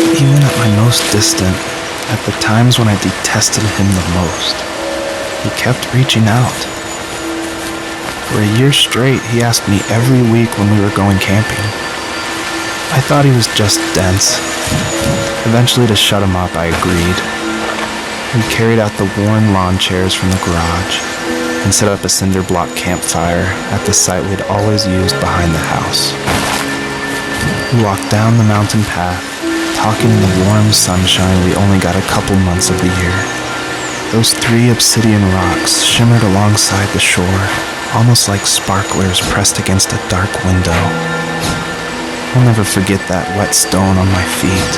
Even at my most distant, at the times when I detested him the most, he kept reaching out. For a year straight, he asked me every week when we were going camping. I thought he was just dense. Eventually, to shut him up, I agreed. We carried out the worn lawn chairs from the garage and set up a cinder block campfire at the site we'd always used behind the house. We walked down the mountain path, talking in the warm sunshine we only got a couple months of the year. Those 3 obsidian rocks shimmered alongside the shore, almost like sparklers pressed against a dark window. I'll never forget that wet stone on my feet,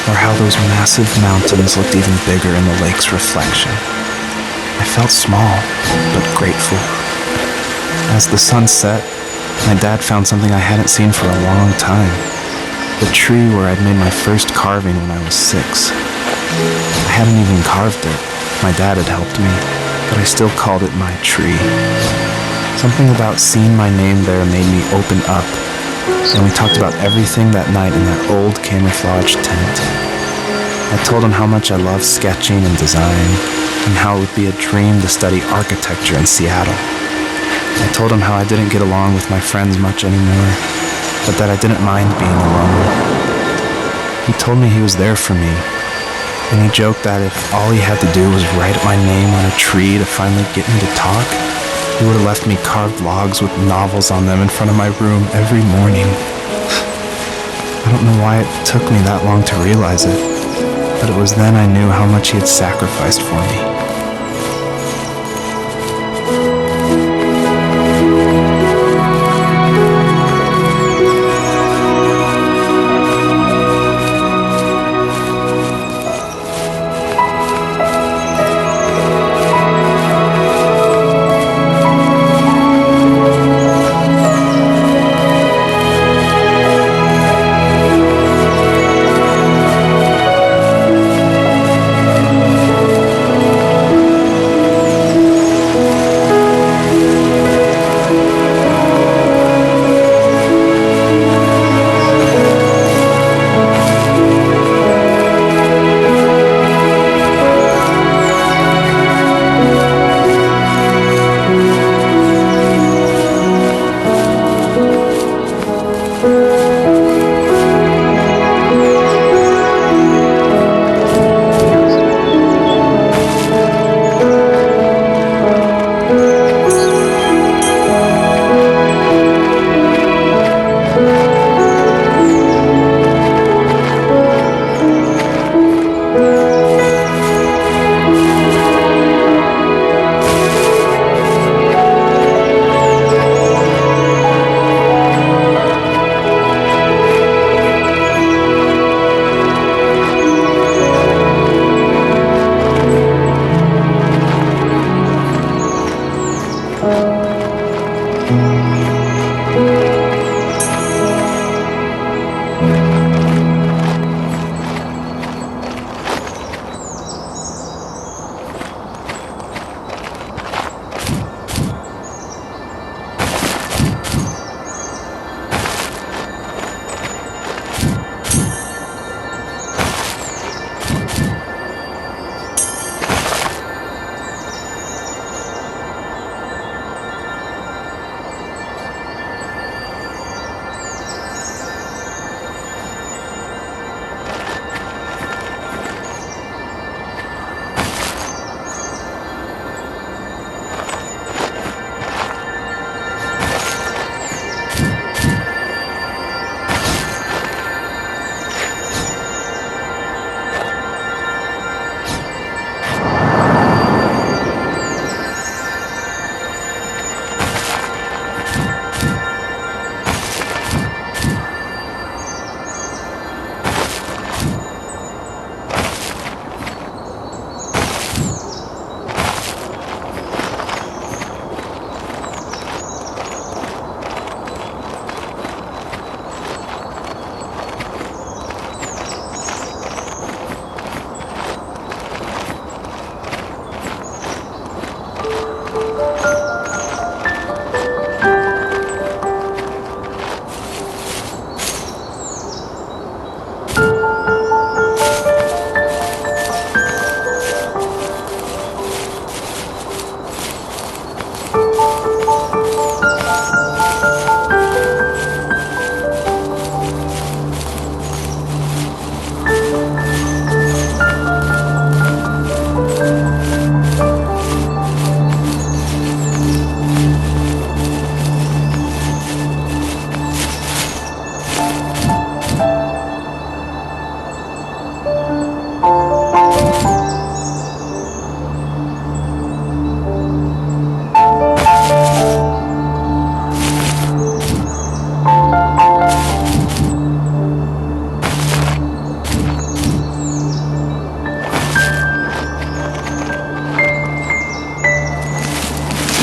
or how those massive mountains looked even bigger in the lake's reflection. I felt small, but grateful. As the sun set, my dad found something I hadn't seen for a long time. The tree where I'd made my first carving when I was 6. I hadn't even carved it. My dad had helped me, but I still called it my tree. Something about seeing my name there made me open up, and we talked about everything that night in that old camouflage tent. I told him how much I loved sketching and design, and how it would be a dream to study architecture in Seattle. I told him how I didn't get along with my friends much anymore, but that I didn't mind being alone. He told me he was there for me, and he joked that if all he had to do was write my name on a tree to finally get me to talk, he would have left me carved logs with novels on them in front of my room every morning. I don't know why it took me that long to realize it, but it was then I knew how much he had sacrificed for me.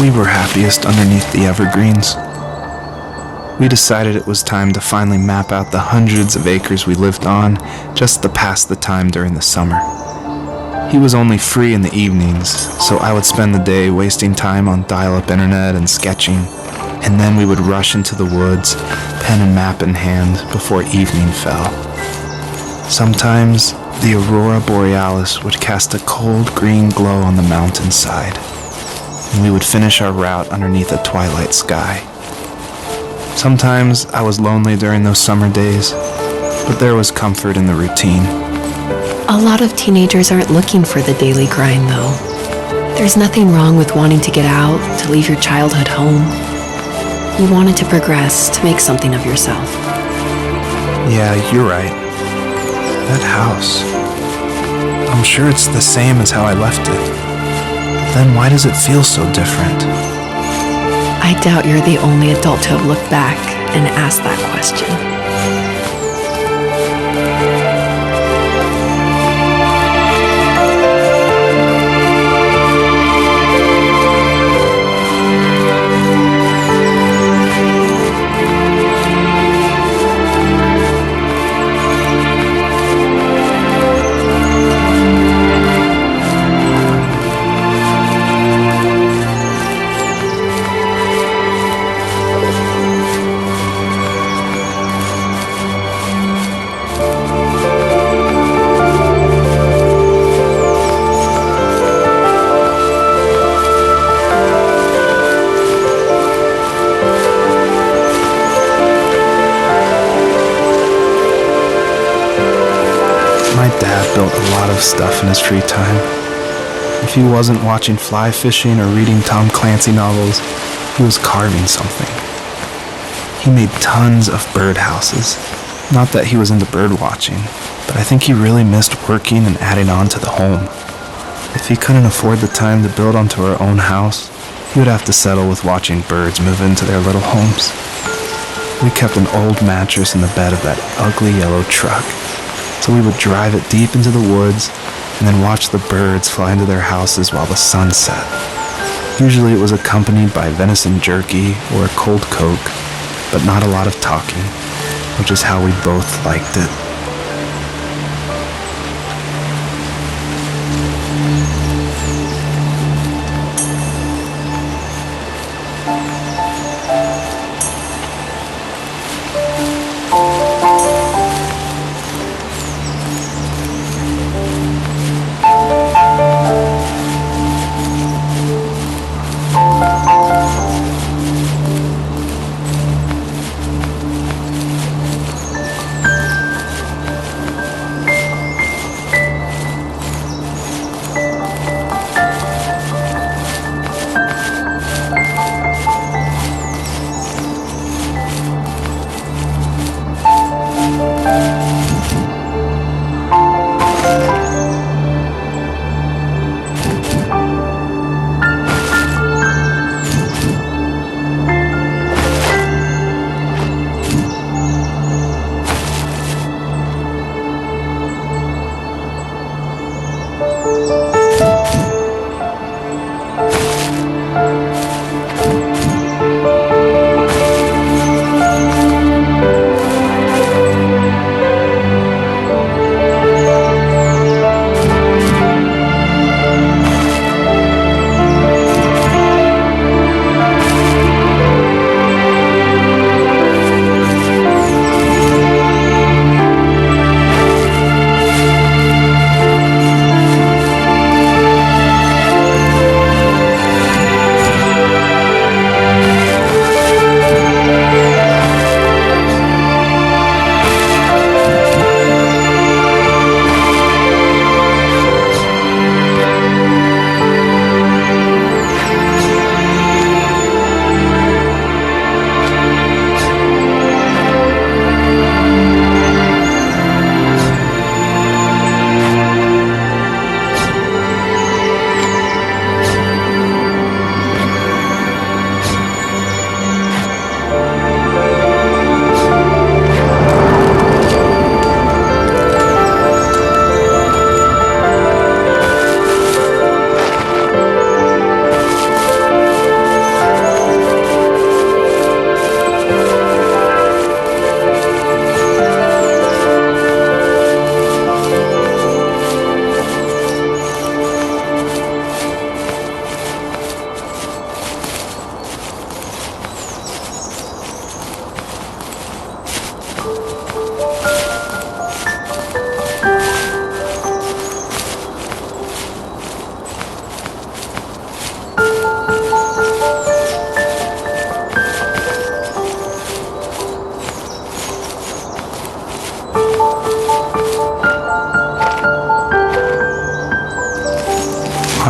We were happiest underneath the evergreens. We decided it was time to finally map out the hundreds of acres we lived on just to pass the time during the summer. He was only free in the evenings, so I would spend the day wasting time on dial-up internet and sketching, and then we would rush into the woods, pen and map in hand, before evening fell. Sometimes, the aurora borealis would cast a cold green glow on the mountainside, and we would finish our route underneath a twilight sky. Sometimes I was lonely during those summer days, but there was comfort in the routine. A lot of teenagers aren't looking for the daily grind, though. There's nothing wrong with wanting to get out, to leave your childhood home. You wanted to progress, to make something of yourself. Yeah, you're right. That house. I'm sure it's the same as how I left it. Then why does it feel so different? I doubt you're the only adult to have looked back and asked that question. My dad built a lot of stuff in his free time. If he wasn't watching fly fishing or reading Tom Clancy novels, he was carving something. He made tons of birdhouses. Not that he was into bird watching, but I think he really missed working and adding on to the home. If he couldn't afford the time to build onto our own house, he would have to settle with watching birds move into their little homes. We kept an old mattress in the bed of that ugly yellow truck, so we would drive it deep into the woods and then watch the birds fly into their houses while the sun set. Usually it was accompanied by venison jerky or a cold Coke, but not a lot of talking, which is how we both liked it.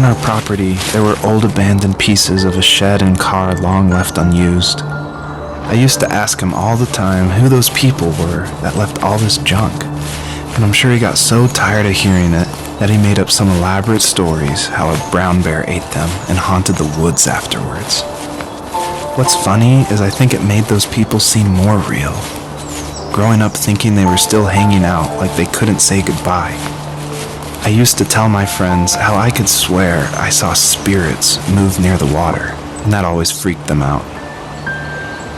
our property, there were old abandoned pieces of a shed and car long left unused. I used to ask him all the time who those people were that left all this junk, and I'm sure he got so tired of hearing it that he made up some elaborate stories how a brown bear ate them and haunted the woods afterwards. What's funny is I think it made those people seem more real. Growing up thinking they were still hanging out like they couldn't say goodbye. I used to tell my friends how I could swear I saw spirits move near the water, and that always freaked them out.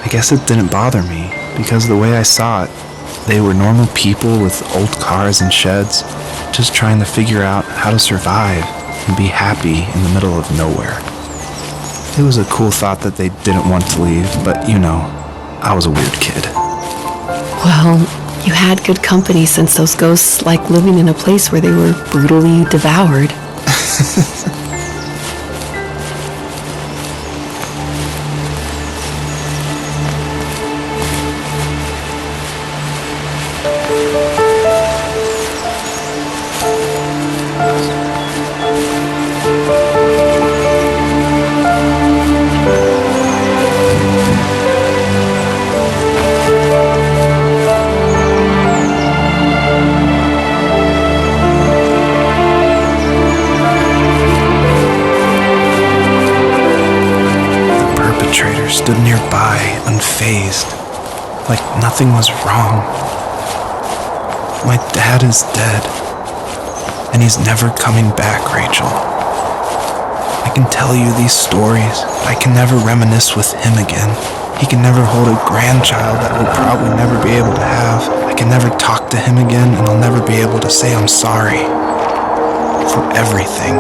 I guess it didn't bother me, because the way I saw it, they were normal people with old cars and sheds, just trying to figure out how to survive and be happy in the middle of nowhere. It was a cool thought that they didn't want to leave, but you know, I was a weird kid. Well, you had good company since those ghosts like living in a place where they were brutally devoured. Stood nearby, unfazed, like nothing was wrong. My dad is dead, and he's never coming back, Rachel. I can tell you these stories, I can never reminisce with him again. He can never hold a grandchild that we'll probably never be able to have. I can never talk to him again, and I'll never be able to say I'm sorry for everything.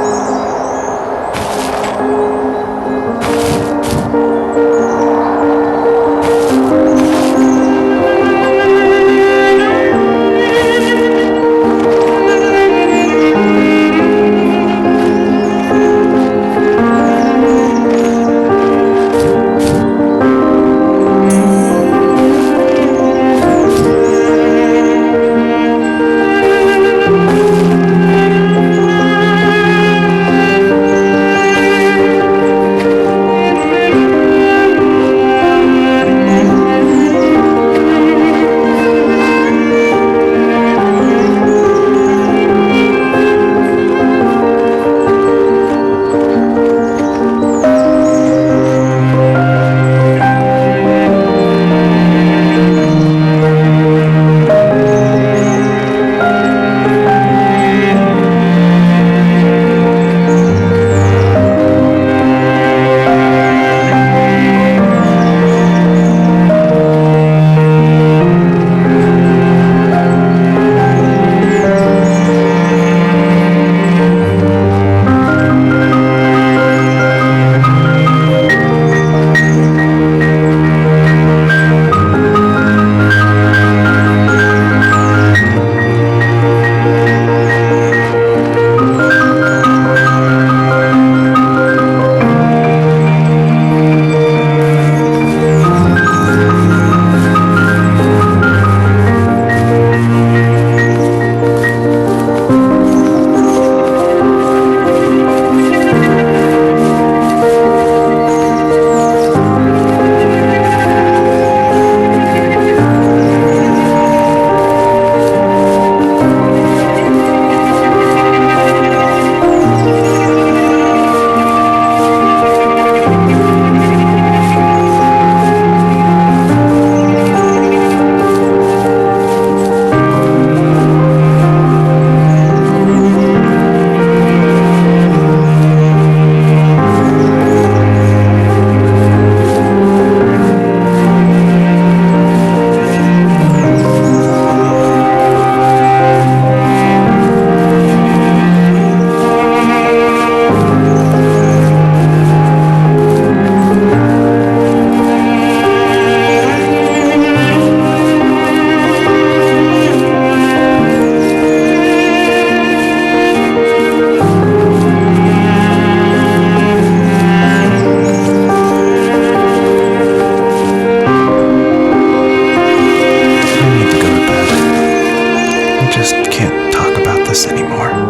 Just can't talk about this anymore.